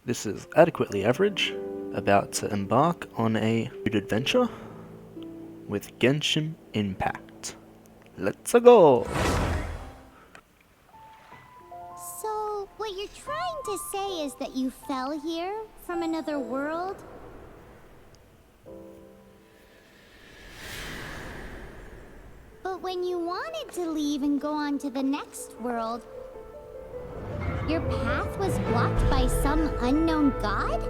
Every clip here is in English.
This is adequately average, about to embark on a good adventure with Genshin Impact. Let's go! So, what you're trying to say is that you fell here from another world? But when you wanted to leave and go on to the next world, your path was blocked by some unknown god?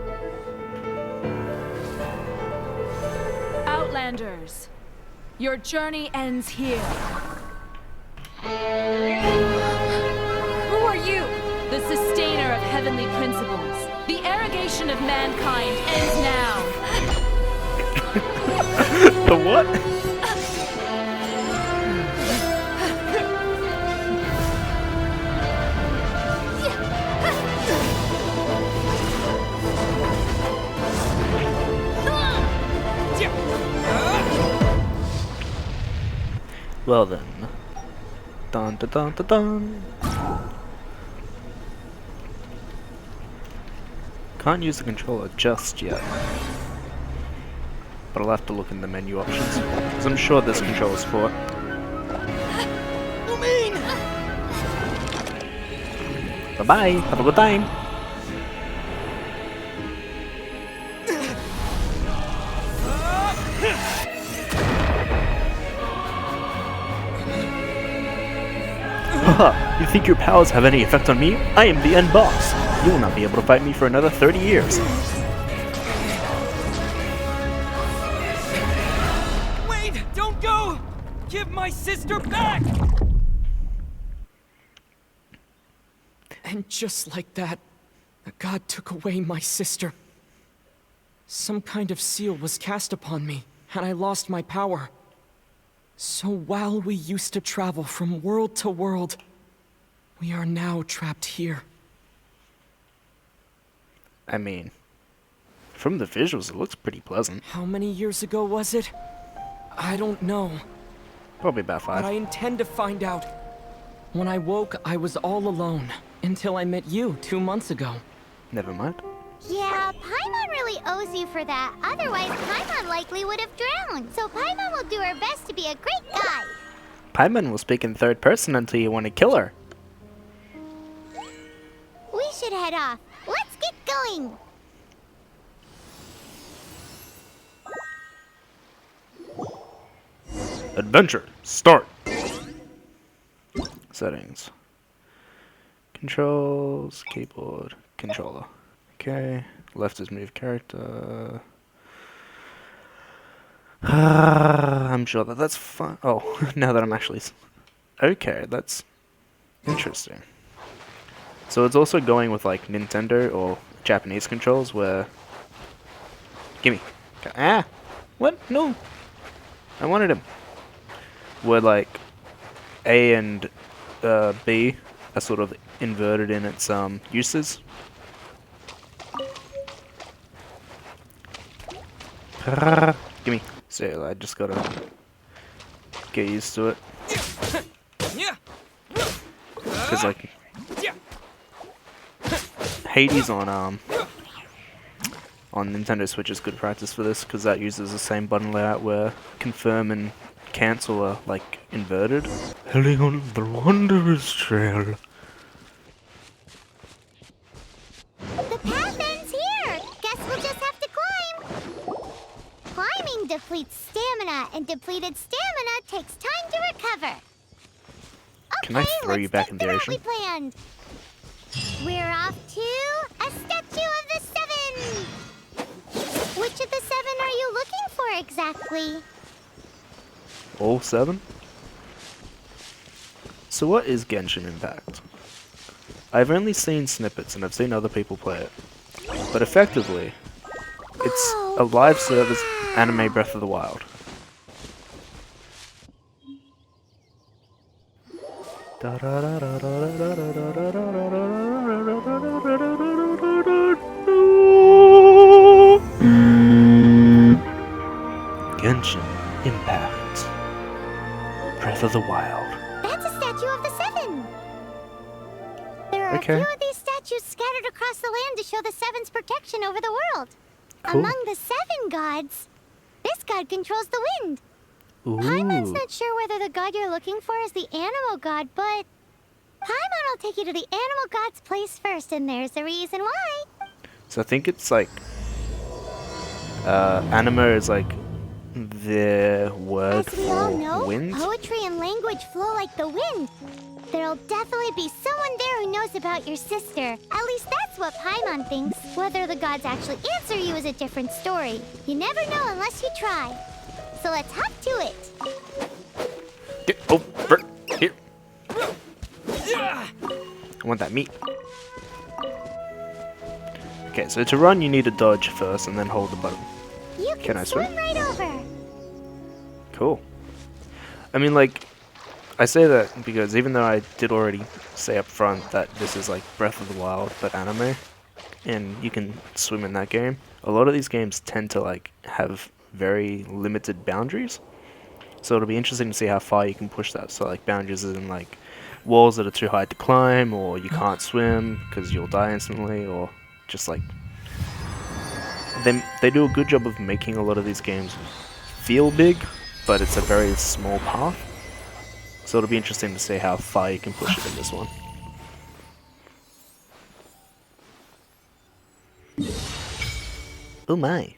Outlanders, your journey ends here. Who are you? The sustainer of heavenly principles. The arrogation of mankind ends now. The what? Well then. Dun dun dun dun dun. Can't use the controller just yet. But I'll have to look in the menu options, because I'm sure there's controls for it. Bye bye, have a good time! Haha, you think your powers have any effect on me? I am the end boss! You will not be able to fight me for another 30 years. Wait! Don't go! Give my sister back! And just like that, the god took away my sister. Some kind of seal was cast upon me, and I lost my power. So while we used to travel from world to world, we are now trapped here. I mean, from the visuals, it looks pretty pleasant. How many years ago was it? I don't know. Probably about 5. But I intend to find out. When I woke, I was all alone, until I met you 2 months ago. Never mind. Yeah, Paimon really owes you for that. Otherwise, Paimon likely would have drowned. So Paimon will do her best to be a great guide. Paimon will speak in third person until you want to kill her. We should head off. Let's get going. Adventure, start! Settings. Controls, keyboard, controller. Okay, left is move character. I'm sure that that's fine. Oh, now that I'm actually... Okay, that's interesting. So it's also going with like Nintendo or Japanese controls where... Gimme. Ah! What? No! I wanted him. Where like A and B are sort of inverted in its uses. Gimme. So I just gotta get used to it. Cause like Hades on Nintendo Switch is good practice for this, because that uses the same button layout where confirm and cancel are like inverted. Heading on the wondrous trail. The path ends here. Guess we'll just have to climb. Climbing depletes stamina, and depleted stamina takes time to recover. Can I throw you back in the ocean? We planned. We're off to a statue of the 7. Which of the 7 are you looking for exactly? All 7? So what is Genshin Impact? I've only seen snippets and I've seen other people play it. But effectively, it's a live service anime Breath of the Wild. Genshin Impact. Breath of the Wild. That's a statue of the 7. There are Okay. a few of these statues scattered across the the land to show the Seven's protection over the world. Cool. Among the 7 gods, this god controls the wind. Paimon's Ooh. not sure whether the god you're looking for is the animal god, but Paimon will take you to the animal god's place first, and there's the reason why. So I think it's like anima is like the word As we all for know, wind. poetry and language flow like the wind. There'll definitely be someone there who knows about your sister. At least that's what Paimon thinks. Whether the gods actually answer you is a different story. You never know unless you try. So let's hop to it. Get over here. I want that meat. Okay, so to run you need to dodge first and then hold the button. You Can can I swim? swim right over. Cool. I mean, like, I say that because even though I did already say up front that this is like Breath of the Wild but anime, and you can swim in that game, a lot of these games tend to like have very limited boundaries. So it'll be interesting to see how far you can push that. So like boundaries in like walls that are too high to climb, or you can't swim because you'll die instantly, or just like they do a good job of making a lot of these games feel big, but it's a very small path. So it'll be interesting to see how far you can push it in this one. Oh my.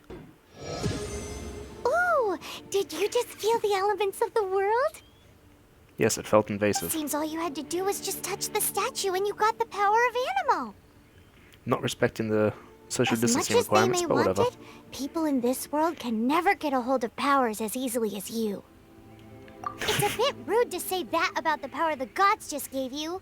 Ooh, did you just feel the elements of the world? Yes, it felt invasive. Seems all you had to do was just touch the statue and you got the power of Animo. Not respecting the social As much distancing as they requirements, may but want whatever. it, people in this world can never get a hold of powers as easily as you. It's a bit rude to say that about the power the gods just gave you.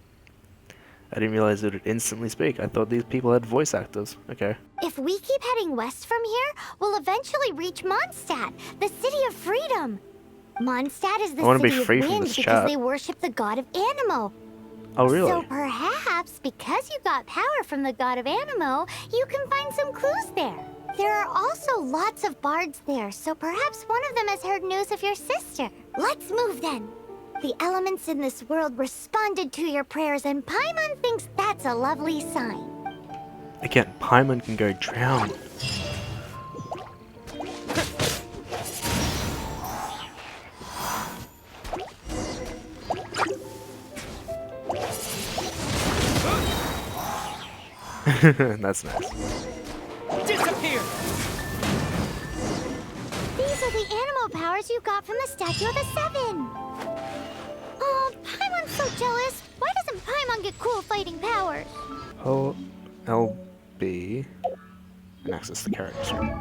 I didn't realize it would instantly speak. I thought these people had voice actors. Okay. If we keep heading west from here, we'll eventually reach Mondstadt, the city of freedom. Mondstadt is the I wanna be city free of from wind this because chat. they worship the god of Animo. Oh, really? So perhaps, because you got power from the god of Animo, you can find some clues there. There are also lots of bards there, so perhaps one of them has heard news of your sister. Let's move then. The elements in this world responded to your prayers, and Paimon thinks that's a lovely sign. Again, Paimon can go drown. That's nice. Disappear! These are the animal powers you got from the Statue of the Seven. Oh, Paimon's so jealous. Why doesn't Paimon get cool fighting powers? Hold LB and access the character.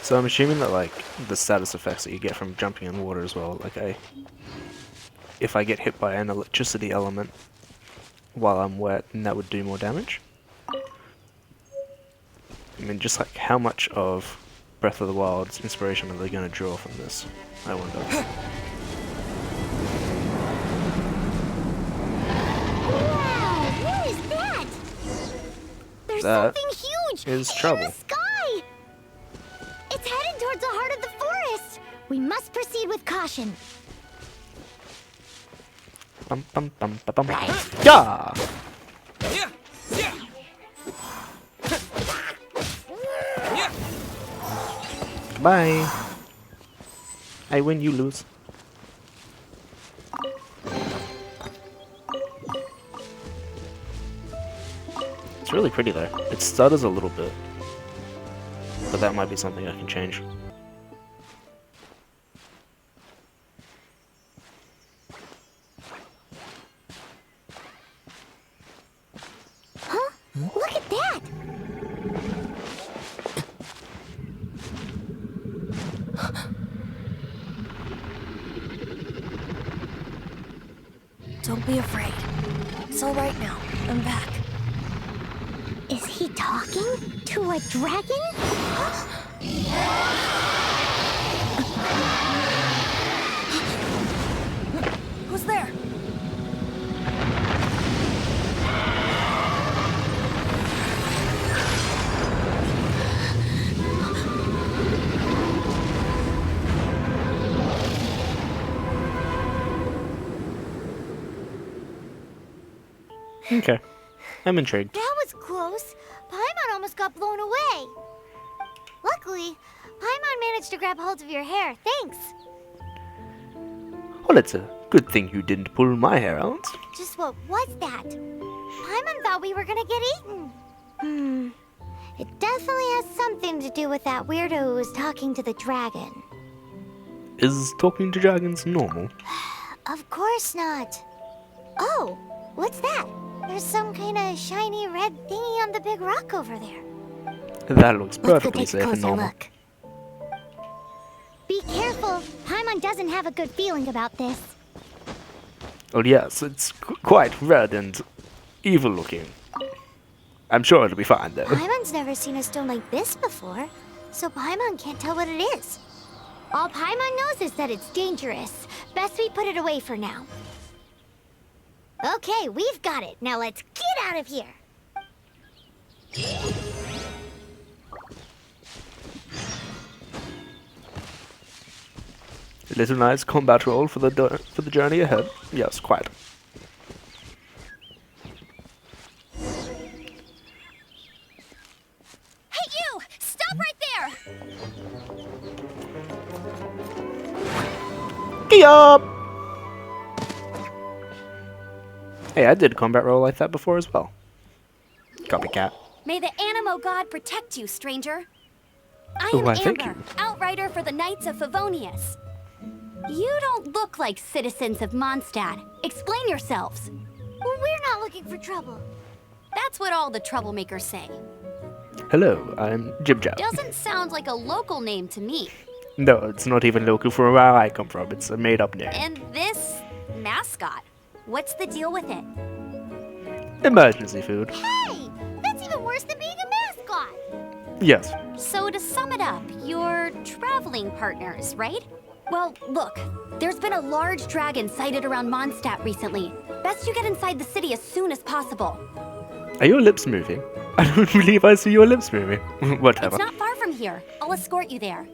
So I'm assuming that like the status effects that you get from jumping in water as well, like if I get hit by an electricity element while I'm wet, then that would do more damage. I mean, just like how much of Breath of the Wild's inspiration are they going to draw from this? I wonder. Wow, what is that? There's That something huge is in trouble. the sky. It's headed towards the heart of the forest. We must proceed with caution. Bum bum bum ba bum. Yeah! Yeah! Yeah! Yeah! Bye. I win, you lose. It's really pretty though. It stutters a little bit, but that might be something I can change. Huh? Look at that! Don't be afraid. It's all right now. I'm back. Is he talking to a dragon? Who's almost there. Okay. I'm intrigued. That was close. Paimon almost got blown away. Luckily, Paimon managed to grab hold of your hair. Thanks. Well, it's a good thing you didn't pull my hair out. Just what was that? Paimon thought we were gonna get eaten. It definitely has something to do with that weirdo who was talking to the dragon. Is talking to dragons normal? Of course not. Oh, what's that? There's some kind of shiny red thingy on the big rock over there. That looks Let's go perfectly take a safe and closer normal. look. Be careful. Paimon doesn't have a good feeling about this. Oh yes, it's quite red and evil looking. I'm sure it'll be fine though. Paimon's never seen a stone like this before, so Paimon can't tell what it is. All Paimon knows is that it's dangerous. Best we put it away for now. Okay, we've got it. Now let's get out of here. A little nice combat roll for the journey ahead. Yes, quite. Hey, you! Stop right there! Yup. Hey, I did a combat roll like that before as well. Copycat. May the Animo God protect you, stranger. I Oh, am why, thank Amber, you. outrider for the Knights of Favonius. You don't look like citizens of Mondstadt. Explain yourselves. We're not looking for trouble. That's what all the troublemakers say. Hello, I'm Jib Jab. Doesn't sound like a local name to me. No, it's not even local for where I come from. It's a made-up name. And this mascot, what's the deal with it? Emergency food. Hey! That's even worse than being a mascot! Yes. So to sum it up, you're traveling partners, right? Well, look, there's been a large dragon sighted around Mondstadt recently. Best you get inside the city as soon as possible. Are your lips moving? I don't believe I see your lips moving. Whatever. It's not far from here. I'll escort you there.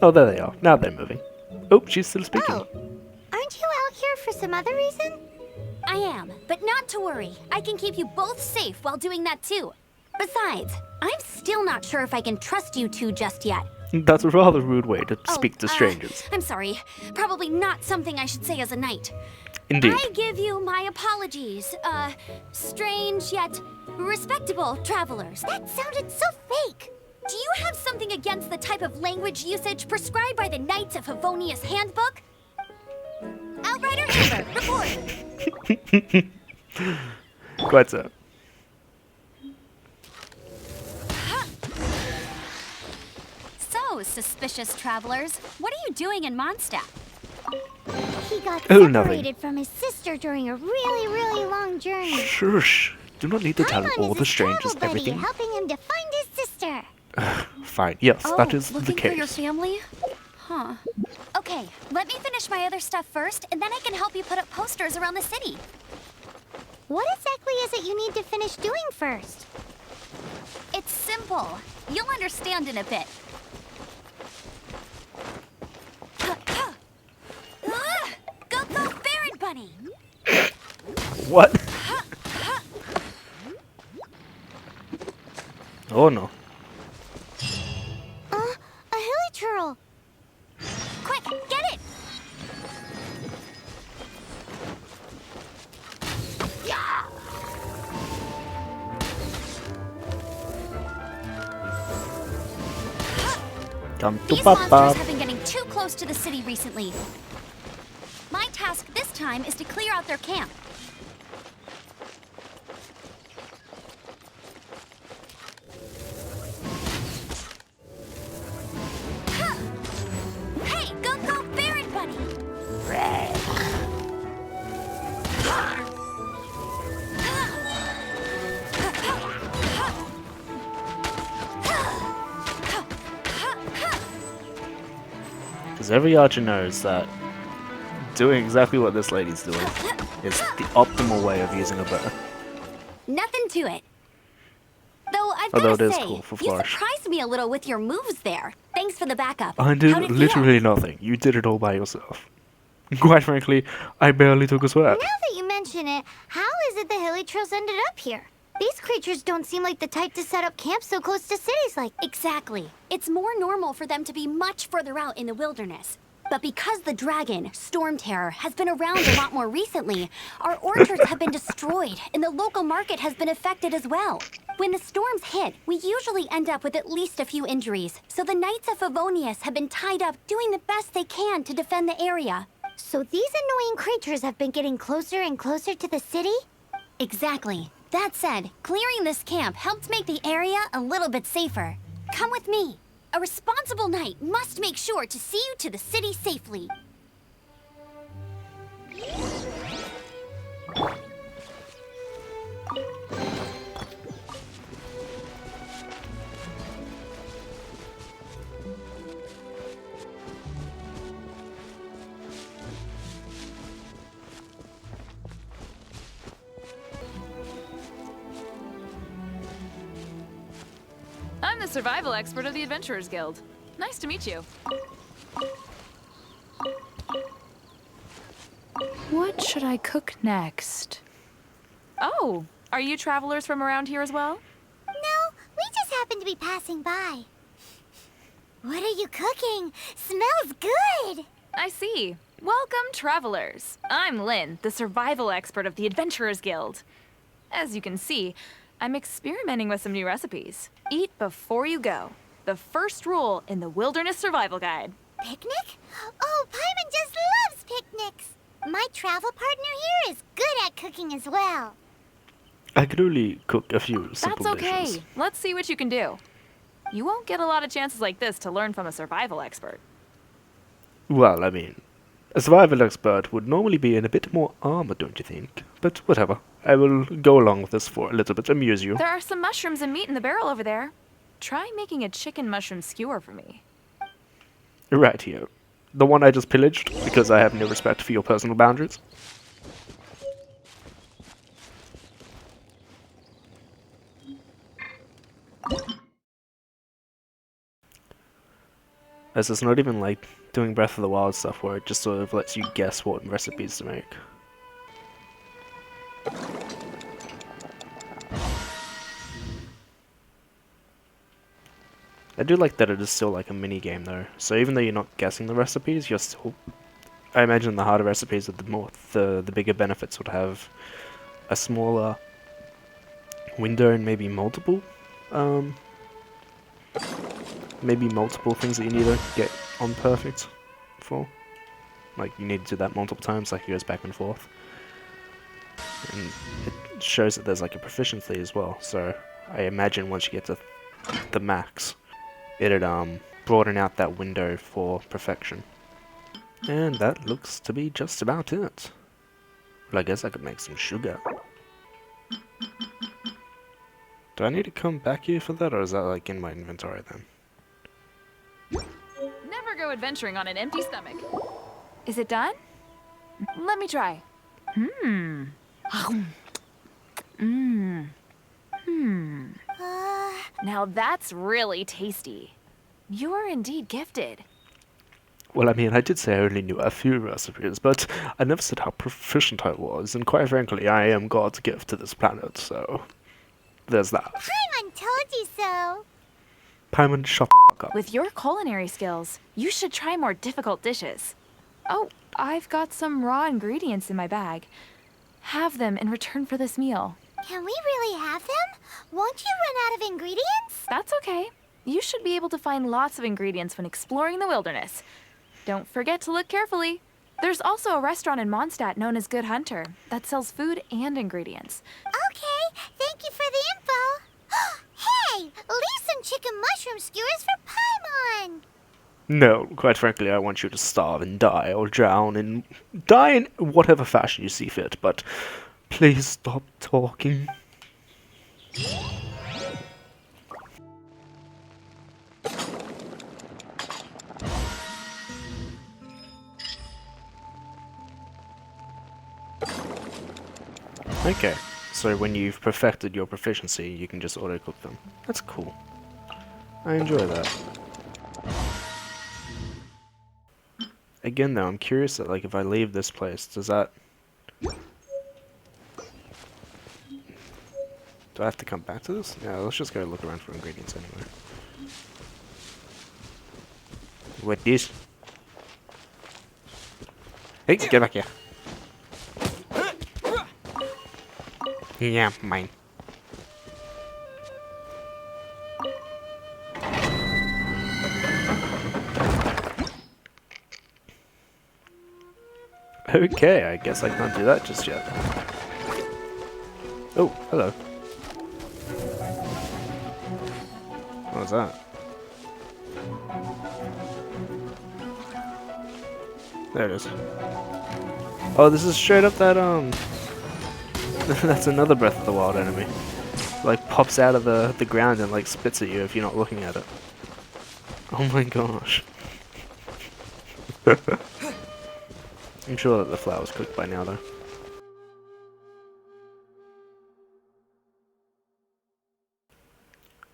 Oh, there they are. Now they're moving. Oh, she's still speaking. Oh, aren't you out here for some other reason? I am, but not to worry. I can keep you both safe while doing that too. Besides, I'm still not sure if I can trust you two just yet. That's a rather rude way to speak to strangers. I'm sorry. Probably not something I should say as a knight. Indeed. I give you my apologies, strange yet respectable travelers. That sounded so fake. Do you have something against the type of language usage prescribed by the Knights of Favonius Handbook? Outrider Amber, report! Quite so. So, suspicious travelers, what are you doing in Mondstadt? He got Oh, nothing. separated from his sister during a really, really long journey. Shush. Do not need to tell Paimon all is the his strangers travel buddy, everything. helping him to find his sister. Fine. Yes, that is looking the for your case. family? Huh. Okay, let me finish my other stuff first, and then I can help you put up posters around the city. What exactly is it you need to finish doing first? It's simple. You'll understand in a bit. Go, go, Baron Bunny! What? Oh no. A hilly turtle. Quick, get it! Come to These monsters Papa. have been getting too close to the city recently. My task this time is to clear out their camp. Hey, go, go, Baron Bunny! Because every archer knows that doing exactly what this lady's doing. It's the optimal way of using a bow. Nothing to it. Though I've Although gotta it is say, cool for you Flourish. surprised me a little with your moves there. Thanks for the backup. I How'd did it feel? literally nothing. You did it all by yourself. Quite frankly, I barely took a sweat. Now that you mention it, how is it the hilly trails ended up here? These creatures don't seem like the type to set up camp so close to cities like... Exactly. It's more normal for them to be much further out in the wilderness. But because the dragon, Storm Terror, has been around a lot more recently, our orchards have been destroyed, and the local market has been affected as well. When the storms hit, we usually end up with at least a few injuries, so the Knights of Favonius have been tied up doing the best they can to defend the area. So these annoying creatures have been getting closer and closer to the city? Exactly. That said, clearing this camp helped make the area a little bit safer. Come with me. A responsible knight must make sure to see you to the city safely. I'm the survival expert of the Adventurers Guild. Nice to meet you. What should I cook next? Oh, are you travelers from around here as well? No, we just happen to be passing by. What are you cooking? Smells good! I see. Welcome, travelers. I'm Lynn, the survival expert of the Adventurers Guild. As you can see, I'm experimenting with some new recipes. Eat before you go. The first rule in the Wilderness Survival Guide. Picnic? Oh, Paimon just loves picnics! My travel partner here is good at cooking as well. I could only cook a few simple That's okay. dishes. Let's see what you can do. You won't get a lot of chances like this to learn from a survival expert. Well, I mean, a survival expert would normally be in a bit more armor, don't you think? But whatever. I will go along with this for a little bit, amuse you. There are some mushrooms and meat in the barrel over there. Try making a chicken mushroom skewer for me. Right here. The one I just pillaged, because I have no respect for your personal boundaries. As it's not even like doing Breath of the Wild stuff where it just sort of lets you guess what recipes to make. I do like that it is still like a mini game though. So even though you're not guessing the recipes, you're still. I imagine the harder recipes are the bigger benefits would have a smaller window and maybe multiple things that you need to get on perfect for. Like you need to do that multiple times, like it goes back and forth. And it shows that there's like a proficiency as well. So I imagine once you get to the max, it'd broaden out that window for perfection. And that looks to be just about it. Well, I guess I could make some sugar. Do I need to come back here for that, or is that like in my inventory then? Never go adventuring on an empty stomach. Is it done? Let me try. Now that's really tasty. You're indeed gifted. Well, I mean, I did say I only knew a few recipes, but I never said how proficient I was, and quite frankly, I am God's gift to this planet, so there's that. Paimon told you so. Paimon, shut the fuck up. With your culinary skills, you should try more difficult dishes. Oh, I've got some raw ingredients in my bag. Have them in return for this meal. Can we really have them? Won't you run out of ingredients? That's okay. You should be able to find lots of ingredients when exploring the wilderness. Don't forget to look carefully. There's also a restaurant in Mondstadt known as Good Hunter that sells food and ingredients. Okay, thank you for the info. Hey, leave some chicken mushroom skewers for Paimon. No, quite frankly, I want you to starve and die, or drown and die in whatever fashion you see fit, but please stop talking. Okay, so when you've perfected your proficiency, you can just auto-cook them. That's cool. I enjoy that. Again though, I'm curious that like if I leave this place, does that... Do I have to come back to this? Yeah, let's just go look around for ingredients anyway. What this? Hey, get back here. Yeah, mine. Okay, I guess I can't do that just yet. Oh, hello. What was that? There it is. Oh, this is straight up that, that's another Breath of the Wild enemy. Like, pops out of the ground and, like, spits at you if you're not looking at it. Oh my gosh. I'm sure that the flower's cooked by now, though.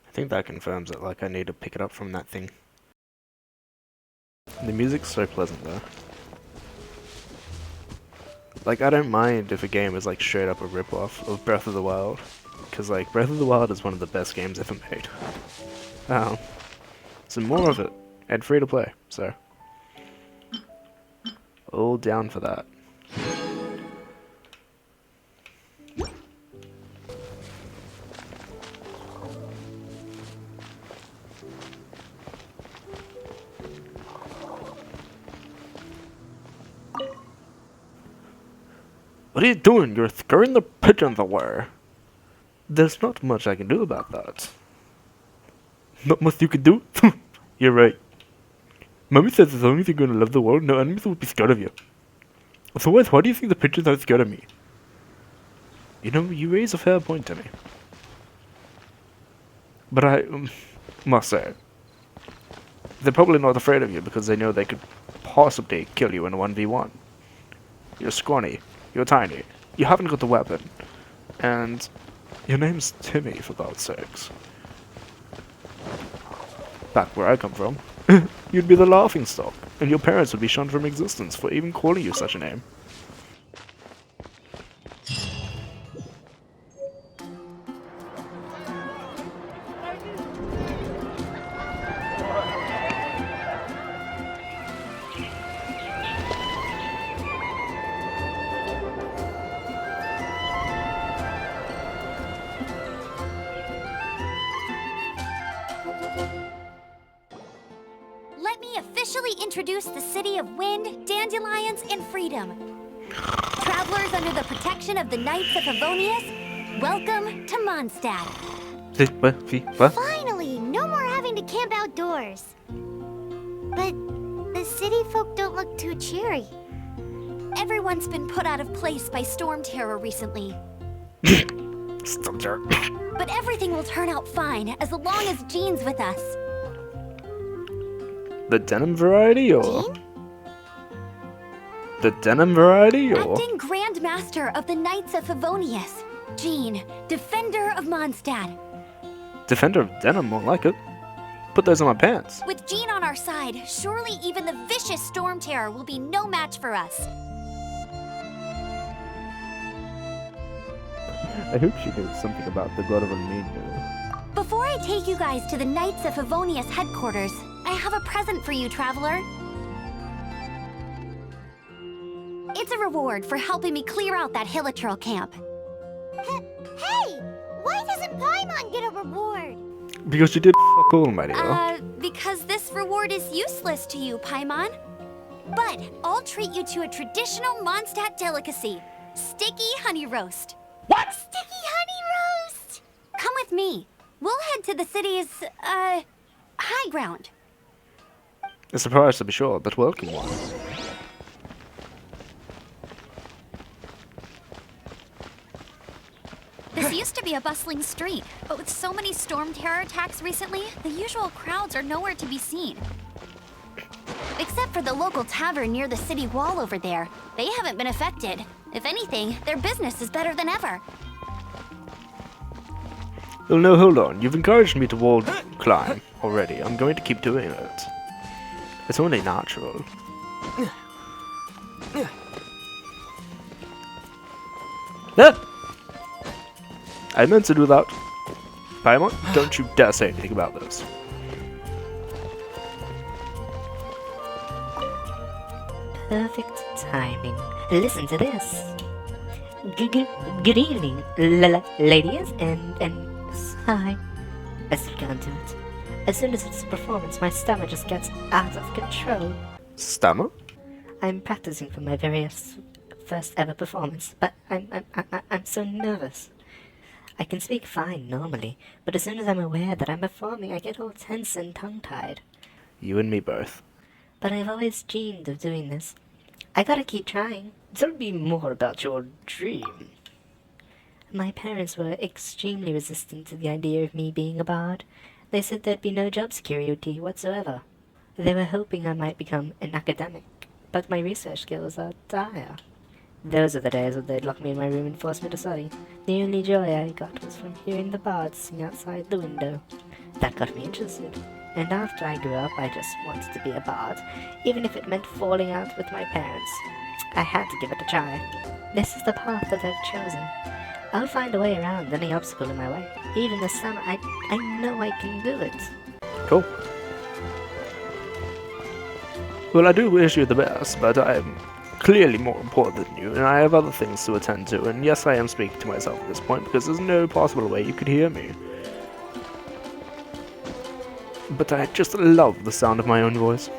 I think that confirms it, like, I need to pick it up from that thing. The music's so pleasant, though. Like, I don't mind if a game is, like, straight up a rip-off of Breath of the Wild. Because, like, Breath of the Wild is one of the best games ever made. So more of it. And free to play, so. All down for that. What are you doing? You're scaring the pigeons away. There's not much I can do about that. Not much you can do? You're right. Mommy says as long as you're gonna love the world, no enemies will be scared of you. Otherwise, why do you think the pigeons are scared of me? You know, you raise a fair point to me. But I must say, they're probably not afraid of you because they know they could possibly kill you in a 1v1. You're scrawny. You're tiny. You haven't got the weapon. And your name's Timmy, for God's sakes. Back where I come from, you'd be the laughingstock, and your parents would be shunned from existence for even calling you such a name. Let me officially introduce the city of wind, dandelions, and freedom. Travelers under the protection of the Knights of Favonius, welcome to Mondstadt. Finally, no more having to camp outdoors. But the city folk don't look too cheery. Everyone's been put out of place by storm terror recently. Storm terror. But everything will turn out fine as long as Jean's with us. The denim variety, or? Jean? The denim variety, or? Acting Grand Master of the Knights of Favonius, Jean, Defender of Mondstadt. Defender of denim, more like it. Put those on my pants. With Jean on our side, surely even the vicious storm terror will be no match for us. I hope she knows something about the God of Armenia. Before I take you guys to the Knights of Favonius headquarters, I have a present for you, traveler. It's a reward for helping me clear out that Hilichurl camp. Hey! Why doesn't Paimon get a reward? Because you did fuck all, my dear. Because this reward is useless to you, Paimon. But I'll treat you to a traditional Mondstadt delicacy, sticky honey roast. What? Sticky honey roast! Come with me. We'll head to the city's, high ground. A surprise to be sure, but welcome one. This used to be a bustling street, but with so many storm terror attacks recently, the usual crowds are nowhere to be seen. Except for the local tavern near the city wall over there. They haven't been affected. If anything, their business is better than ever. Well, no, hold on. You've encouraged me to wall climb already. I'm going to keep doing it. It's only natural. Ah! I meant to do that. Paimon, don't you dare say anything about this. Perfect timing. Listen to this. Good evening, ladies, and hi. I still can't do it. As soon as it's a performance, my stammer just gets out of control. Stammer? I'm practicing for my very first ever performance, but I'm so nervous. I can speak fine normally, but as soon as I'm aware that I'm performing, I get all tense and tongue-tied. You and me both. But I've always dreamed of doing this. I gotta keep trying. Tell me more about your dream. My parents were extremely resistant to the idea of me being a bard. They said there'd be no job security whatsoever. They were hoping I might become an academic, but my research skills are dire. Those are the days when they'd lock me in my room and force me to study. The only joy I got was from hearing the bards sing outside the window. That got me interested. And after I grew up, I just wanted to be a bard, even if it meant falling out with my parents. I had to give it a try. This is the path that I've chosen. I'll find a way around any obstacle in my way. Even this summer, I know I can do it. Cool. Well, I do wish you the best, but I am clearly more important than you, and I have other things to attend to, and yes, I am speaking to myself at this point, because there's no possible way you could hear me. But I just love the sound of my own voice.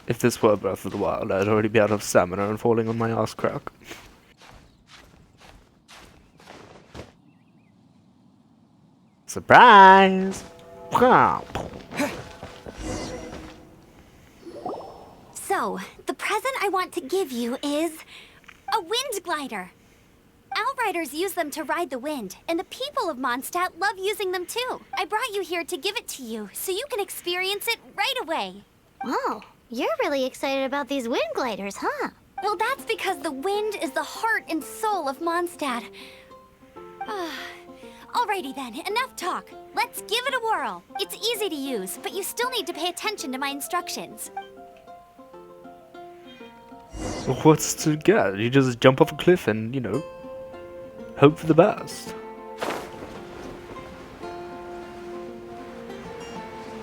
If this were Breath of the Wild, I'd already be out of stamina and falling on my ass crack. Surprise! Wow. So, the present I want to give you is a wind glider. Outriders use them to ride the wind, and the people of Mondstadt love using them too. I brought you here to give it to you, so you can experience it right away. Wow, you're really excited about these wind gliders, huh? Well, that's because the wind is the heart and soul of Mondstadt. Alrighty then, enough talk. Let's give it a whirl. It's easy to use, but you still need to pay attention to my instructions. What's to get? You just jump off a cliff and, you know, hope for the best.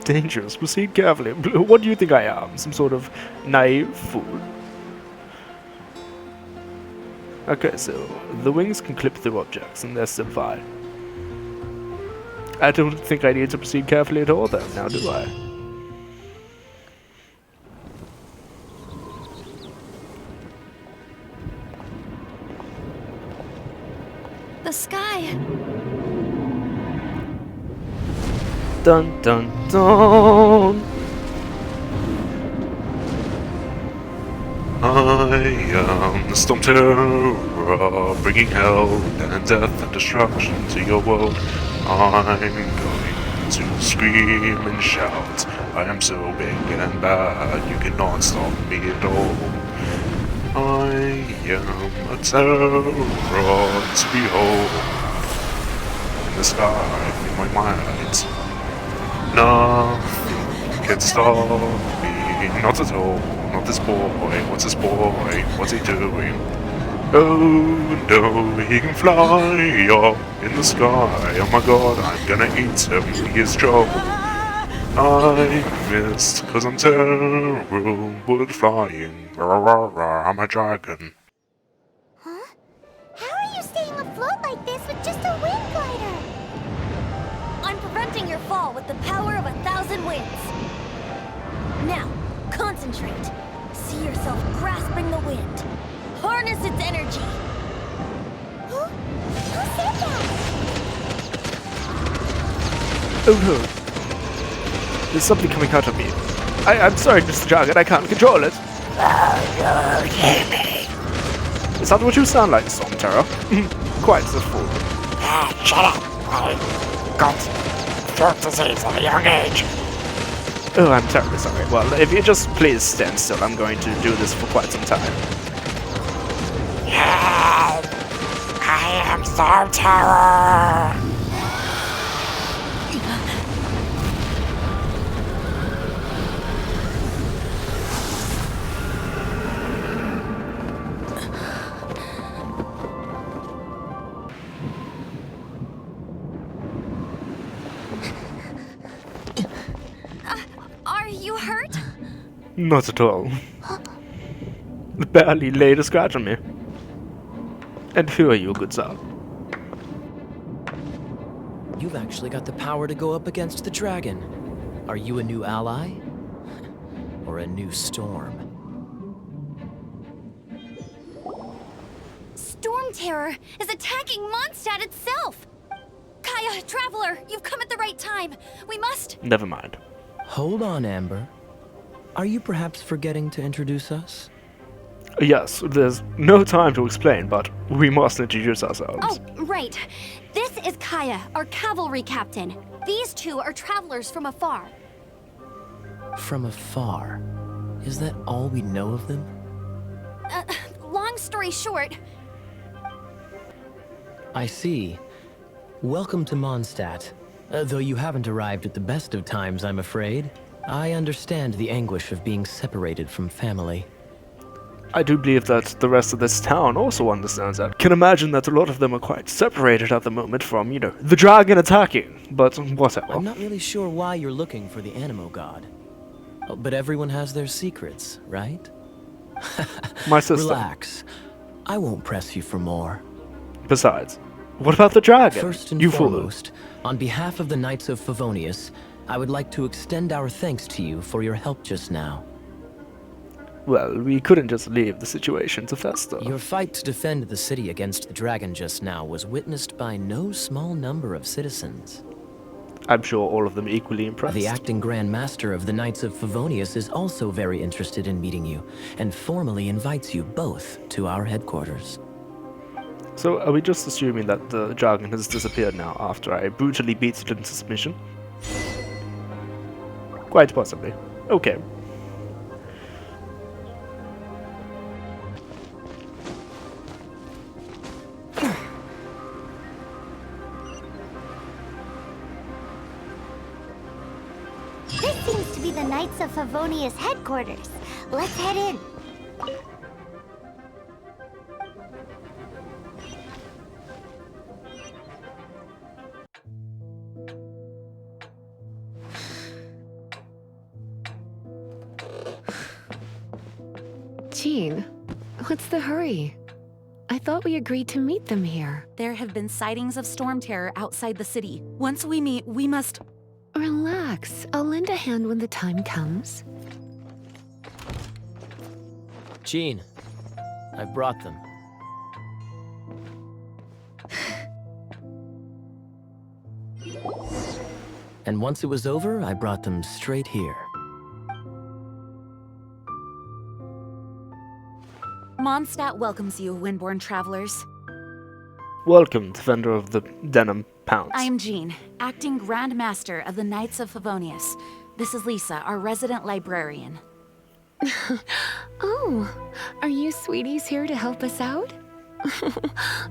Dangerous. Proceed carefully. What do you think I am? Some sort of naive fool? Okay, so the wings can clip through objects and they're still fine. I don't think I need to proceed carefully at all then, now do I? The sky. Dun dun dun! I am the storm terror, bringing hell and death and destruction to your world. I'm going to scream and shout. I am so big and bad, you cannot stop me at all. I am a terror to behold. In the sky, in my mind, nothing can stop me, not at all. Not this boy, what's this boy, what's he doing? Oh no, he can fly up in the sky, oh my god, I'm gonna eat him, he is trouble. I missed, cause I'm terrible, but flying, I'm a dragon. Huh? How are you staying afloat like this with just a wind glider? I'm preventing your fall with the power of 1,000 winds. Now, concentrate. See yourself grasping the wind. Harness its energy. Who said that? Oh no. There's something coming out of me. I'm sorry, Mr. Dragon, I can't control it. Is that what you sound like, Storm Terror? Quite the fool. Shut up! I got throat disease at a young age. Oh, I'm terribly sorry. Well, if you just please stand still, I'm going to do this for quite some time. Help! I am Storm Terror! Are you hurt? Not at all. Barely laid a scratch on me. And who are you, good sir? You've actually got the power to go up against the dragon. Are you a new ally? Or a new storm? Storm Terror is attacking Mondstadt itself! Kaya, Traveler, you've come at the right time. We must... Never mind. Hold on, Amber. Are you perhaps forgetting to introduce us? Yes, there's no time to explain, but we must introduce ourselves. Oh, right. This is Kaya, our cavalry captain. These two are travelers from afar. From afar? Is that all we know of them? Long story short... I see. Welcome to Mondstadt. Though you haven't arrived at the best of times, I'm afraid. I understand the anguish of being separated from family. I do believe that the rest of this town also understands that. Can imagine that a lot of them are quite separated at the moment from, the dragon attacking, but whatever. I'm not really sure why you're looking for the Animo god. Oh, but everyone has their secrets, right? My sister. Relax. I won't press you for more. Besides, what about the dragon? First and you foremost, on behalf of the Knights of Favonius, I would like to extend our thanks to you for your help just now. Well, we couldn't just leave the situation to fester. Your fight to defend the city against the dragon just now was witnessed by no small number of citizens. I'm sure all of them equally impressed. The acting Grand Master of the Knights of Favonius is also very interested in meeting you, and formally invites you both to our headquarters. So, are we just assuming that the dragon has disappeared now after I brutally beat it into submission? Quite possibly. Okay. This seems to be the Knights of Favonius headquarters. Let's head in. Jean, what's the hurry? I thought we agreed to meet them here. There have been sightings of Storm Terror outside the city. Once we meet, we must... Relax. I'll lend a hand when the time comes. Jean, I brought them. And once it was over, I brought them straight here. Mondstadt welcomes you, Windborn travelers. Welcome, defender of the denim pounds. I am Jean, acting Grand Master of the Knights of Favonius. This is Lisa, our resident librarian. Oh, are you sweeties here to help us out?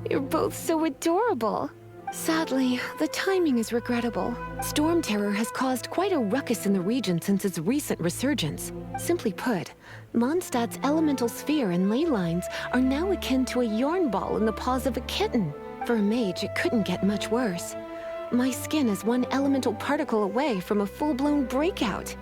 You're both so adorable. Sadly, the timing is regrettable. Storm Terror has caused quite a ruckus in the region since its recent resurgence. Simply put, Mondstadt's elemental sphere and ley lines are now akin to a yarn ball in the paws of a kitten. For a mage, it couldn't get much worse. My skin is one elemental particle away from a full-blown breakout.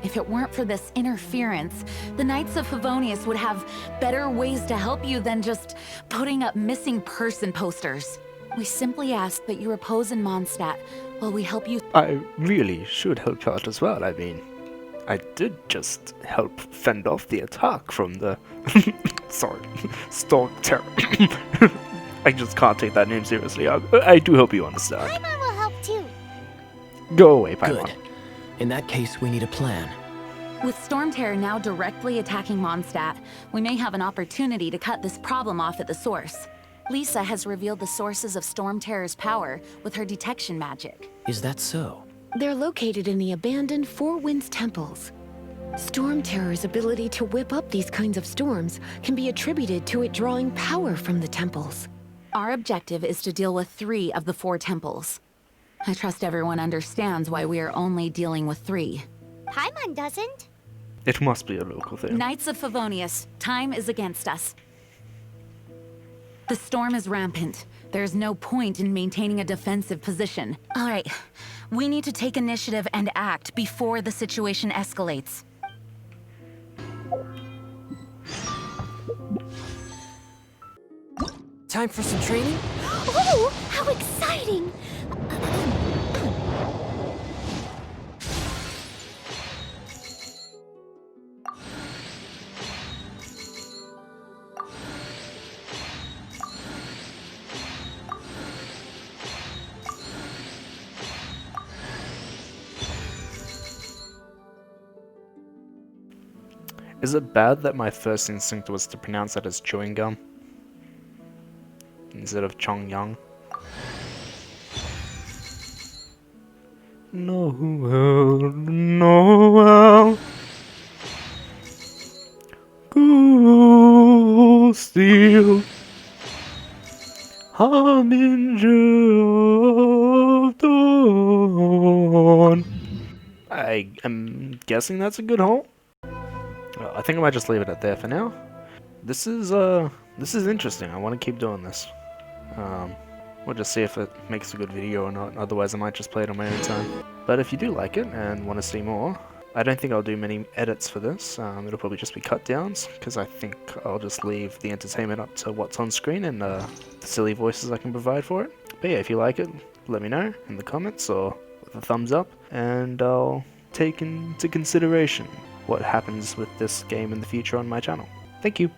If it weren't for this interference, the Knights of Favonius would have better ways to help you than just putting up missing person posters. We simply ask that you repose in Mondstadt while we help you... I really should help out as well. I mean, I did just help fend off the attack from the... Sorry, Storm Terror. I just can't take that name seriously. I do hope you understand. Paimon will help too. Go away, Paimon. Good. In that case, we need a plan. With Storm Terror now directly attacking Mondstadt, we may have an opportunity to cut this problem off at the source. Lisa has revealed the sources of Storm Terror's power with her detection magic. Is that so? They're located in the abandoned Four Winds temples. Storm Terror's ability to whip up these kinds of storms can be attributed to it drawing power from the temples. Our objective is to deal with 3 of the 4 temples. I trust everyone understands why we are only dealing with 3. Paimon doesn't. It must be a local thing. Knights of Favonius, time is against us. The storm is rampant. There's no point in maintaining a defensive position. All right, we need to take initiative and act before the situation escalates. Time for some training? Oh, how exciting! Is it bad that my first instinct was to pronounce that as chewing gum instead of Chong Yang? Noel, Noel, gold steel, harbinger of dawn. I am guessing that's a good haul. Well, I think I might just leave it at there for now. This is interesting. I want to keep doing this. We'll just see if it makes a good video or not. Otherwise, I might just play it on my own time. But if you do like it and want to see more, I don't think I'll do many edits for this. It'll probably just be cut downs, because I think I'll just leave the entertainment up to what's on screen and the silly voices I can provide for it. But yeah, if you like it, let me know in the comments or with a thumbs up, and I'll take into consideration what happens with this game in the future on my channel. Thank you.